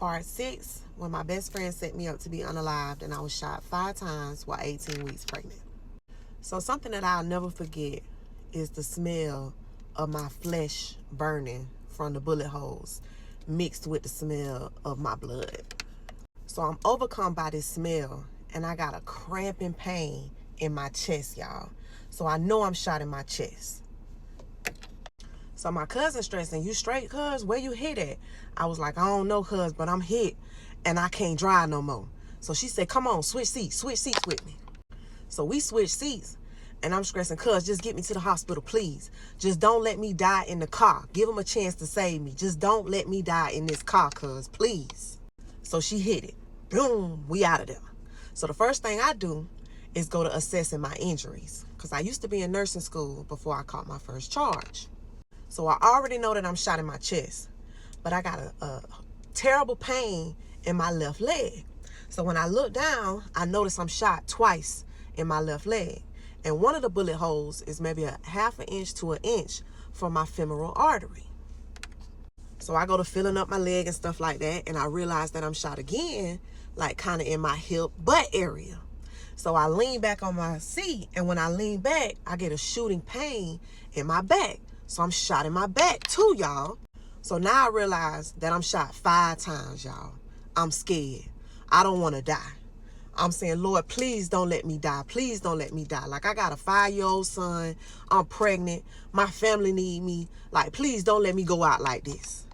part 6, when my best friend set me up to be unalived and I was shot 5 times while 18 weeks pregnant. So something that I'll never forget is the smell of my flesh burning from the bullet holes mixed with the smell of my blood. So I'm overcome by this smell and I got a cramping pain in my chest, y'all. So I know I'm shot in my chest. So my cousin stressing, "You straight, cuz? Where you hit at?" I was like, "I don't know, cuz, but I'm hit and I can't drive no more." So she said, "Come on, switch seats with me." So we switched seats and I'm stressing, "Cuz, just get me to the hospital, please. Just don't let me die in the car. Give them a chance to save me. Just don't let me die in this car, cuz, please." So she hit it. Boom, we out of there. So the first thing I do is go to assessing my injuries, because I used to be in nursing school before I caught my first charge. So I already know that I'm shot in my chest, but I got a terrible pain in my left leg. So when I look down, I notice I'm shot twice in my left leg. And one of the bullet holes is maybe a 1/2 inch to 1 inch from my femoral artery. So I go to filling up my leg and stuff like that, and I realize that I'm shot again, like kind of in my hip butt area. So I lean back on my seat, and when I lean back, I get a shooting pain in my back. So I'm shot in my back too, y'all. So now I realize that I'm shot 5 times, y'all. I'm scared. I don't want to die. I'm saying, "Lord, please don't let me die. Please don't let me die. Like, I got a 5-year-old son. I'm pregnant. My family need me. Like, please don't let me go out like this."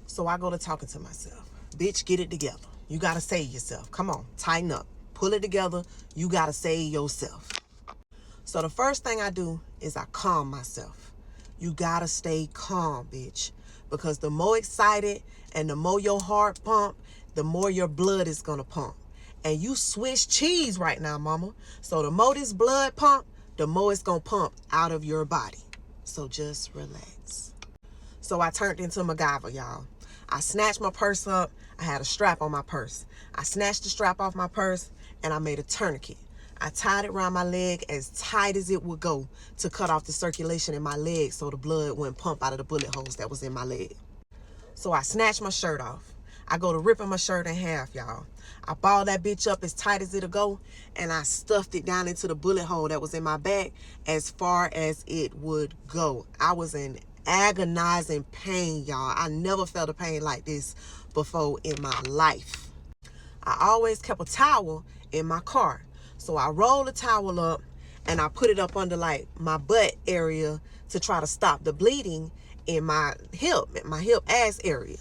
So I go to talking to myself. "Bitch, get it together. You got to save yourself. Come on, tighten up. Pull it together. You got to save yourself." So the first thing I do is I calm myself. You got to stay calm, bitch. Because the more excited and the more your heart pump, the more your blood is going to pump. And you Swiss cheese right now, mama. So the more this blood pump, the more it's going to pump out of your body. So just relax. So I turned into MacGyver, y'all. I snatched my purse up. I had a strap on my purse. I snatched the strap off my purse and I made a tourniquet. I tied it around my leg as tight as it would go to cut off the circulation in my leg so the blood wouldn't pump out of the bullet holes that was in my leg. So I snatched my shirt off. I go to ripping my shirt in half, y'all. I balled that bitch up as tight as it'll go, and I stuffed it down into the bullet hole that was in my back as far as it would go. I was in agonizing pain, y'all. I never felt a pain like this before in my life. I always kept a towel in my car. So I rolled the towel up and I put it up under like my butt area to try to stop the bleeding in my hip ass area.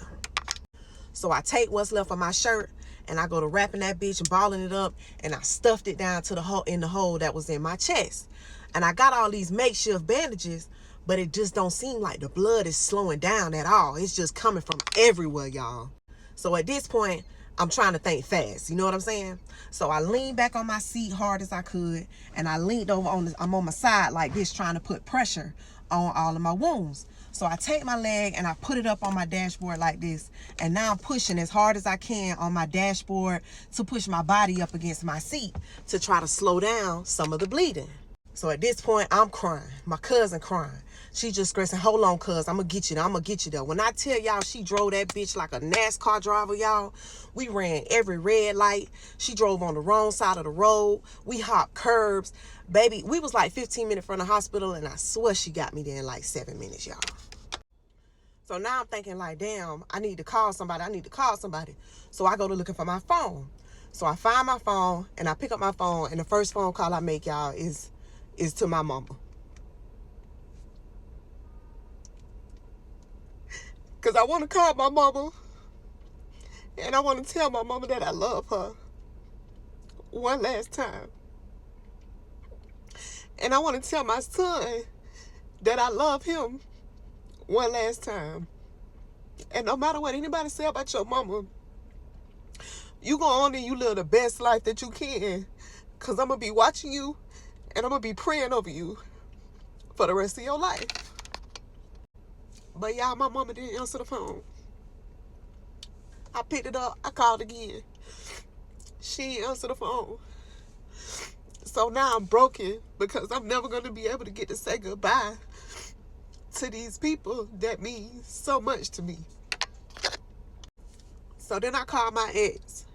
So I take what's left of my shirt and I go to wrapping that bitch and balling it up, and I stuffed it down to the hole in the hole that was in my chest. And I got all these makeshift bandages, but it just don't seem like the blood is slowing down at all. It's just coming from everywhere, y'all. So at this point, I'm trying to think fast. You know what I'm saying? So I leaned back on my seat hard as I could, and I leaned over I'm on my side like this, trying to put pressure on all of my wounds. So I take my leg and I put it up on my dashboard like this, and now I'm pushing as hard as I can on my dashboard to push my body up against my seat to try to slow down some of the bleeding. So at this point, I'm crying. My cousin crying. She just screaming, "Hold on, cuz, I'm going to get you there. I'm going to get you there." When I tell y'all she drove that bitch like a NASCAR driver, y'all, we ran every red light. She drove on the wrong side of the road. We hopped curbs. Baby, we was like 15 minutes from the hospital, and I swear she got me there in like 7 minutes, y'all. So now I'm thinking like, damn, I need to call somebody. So I go to looking for my phone. So I find my phone, and I pick up my phone, and the first phone call I make, y'all, is to my mama. Because I want to call my mama, and I want to tell my mama that I love her one last time. And I want to tell my son that I love him one last time. And no matter what anybody say about your mama, you go on and you live the best life that you can. Because I'm going to be watching you, and I'm going to be praying over you for the rest of your life. But y'all, my mama didn't answer the phone. I picked it up. I called again. She didn't answer the phone. So now I'm broken because I'm never going to be able to get to say goodbye to these people that mean so much to me. So then I called my ex.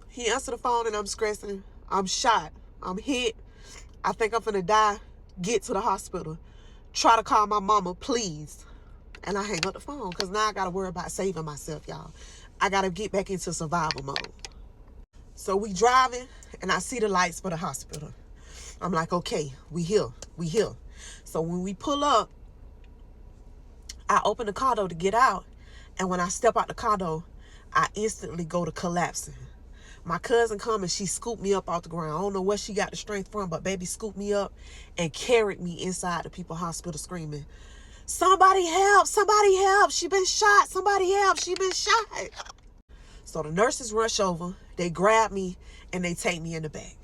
He answered the phone and I'm stressing. I'm shot. I'm hit. I think I'm finna die. Get to the hospital. Try to call my mama, please. And I hang up the phone because now I got to worry about saving myself, y'all. I got to get back into survival mode. So we driving and I see the lights for the hospital. I'm like, okay, we here. We here. So when we pull up, I open the car door to get out. And when I step out the car door, I instantly go to collapsing. My cousin come and she scooped me up off the ground. I don't know where she got the strength from, but baby scooped me up and carried me inside the people hospital screaming, somebody help, somebody help. She been shot. Somebody help. She been shot. So the nurses rush over. They grab me and they take me in the back.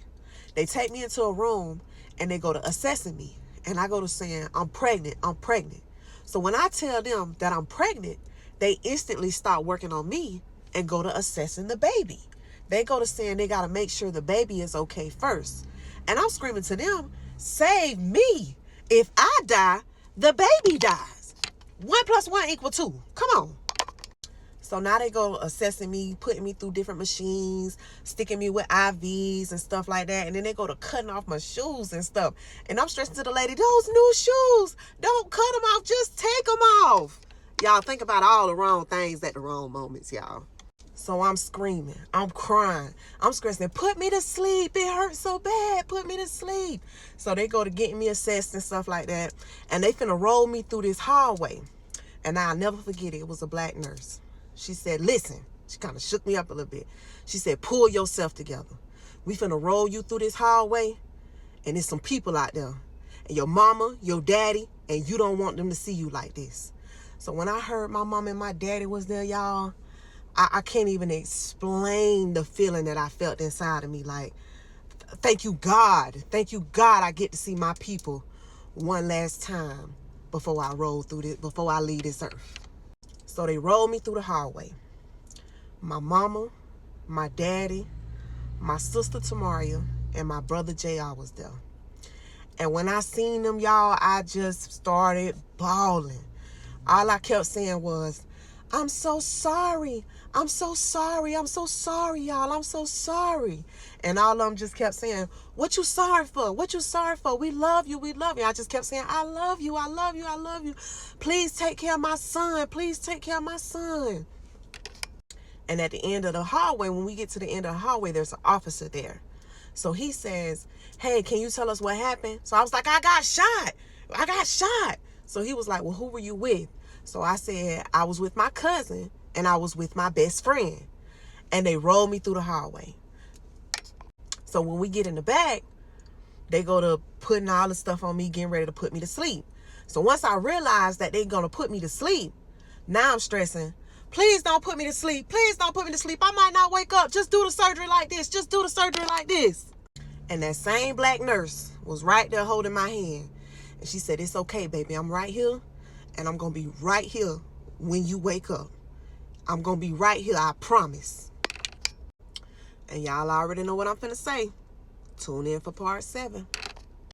They take me into a room and they go to assessing me. And I go to saying, I'm pregnant. I'm pregnant. So when I tell them that I'm pregnant, they instantly start working on me and go to assessing the baby. They go to saying they got to make sure the baby is okay first. And I'm screaming to them, save me. If I die, the baby dies. 1 + 1 = 2. Come on. So now they go assessing me, putting me through different machines, sticking me with IVs and stuff like that. And then they go to cutting off my shoes and stuff. And I'm stressing to the lady, those new shoes, don't cut them off, just take them off. Y'all think about all the wrong things at the wrong moments, y'all. So I'm screaming, I'm crying, I'm stressing, put me to sleep. It hurts so bad, put me to sleep. So they go to getting me assessed and stuff like that. And they finna roll me through this hallway. And I'll never forget it. It was a black nurse. She said, listen, she kind of shook me up a little bit. She said, pull yourself together. We finna roll you through this hallway. And there's some people out there. And your mama, your daddy, and you don't want them to see you like this. So when I heard my mom and my daddy was there, y'all, I can't even explain the feeling that I felt inside of me. Like, thank you, God. Thank you, God, I get to see my people one last time before I roll through this, before I leave this earth. So they rolled me through the hallway. My mama, my daddy, my sister Tamaria, and my brother JR was there. And when I seen them, y'all, I just started bawling. All I kept saying was, I'm so sorry. I'm so sorry. I'm so sorry, y'all. I'm so sorry. And all of them just kept saying, what you sorry for? What you sorry for? We love you. We love you. I just kept saying, I love you. I love you. I love you. Please take care of my son. Please take care of my son. And at the end of the hallway, when we get to the end of the hallway, there's an officer there. So he says, hey, can you tell us what happened? So I was like, I got shot. I got shot. So he was like, well, who were you with? So I said, I was with my cousin and I was with my best friend. And they rolled me through the hallway. So when we get in the back, they go to putting all the stuff on me, getting ready to put me to sleep. So once I realized that they're going to put me to sleep, now I'm stressing. Please don't put me to sleep. Please don't put me to sleep. I might not wake up. Just do the surgery like this. Just do the surgery like this. And that same black nurse was right there holding my hand. And she said, it's okay, baby. I'm right here. And I'm going to be right here when you wake up. I'm going to be right here. I promise. And y'all already know what I'm finna say. Tune in for part 7.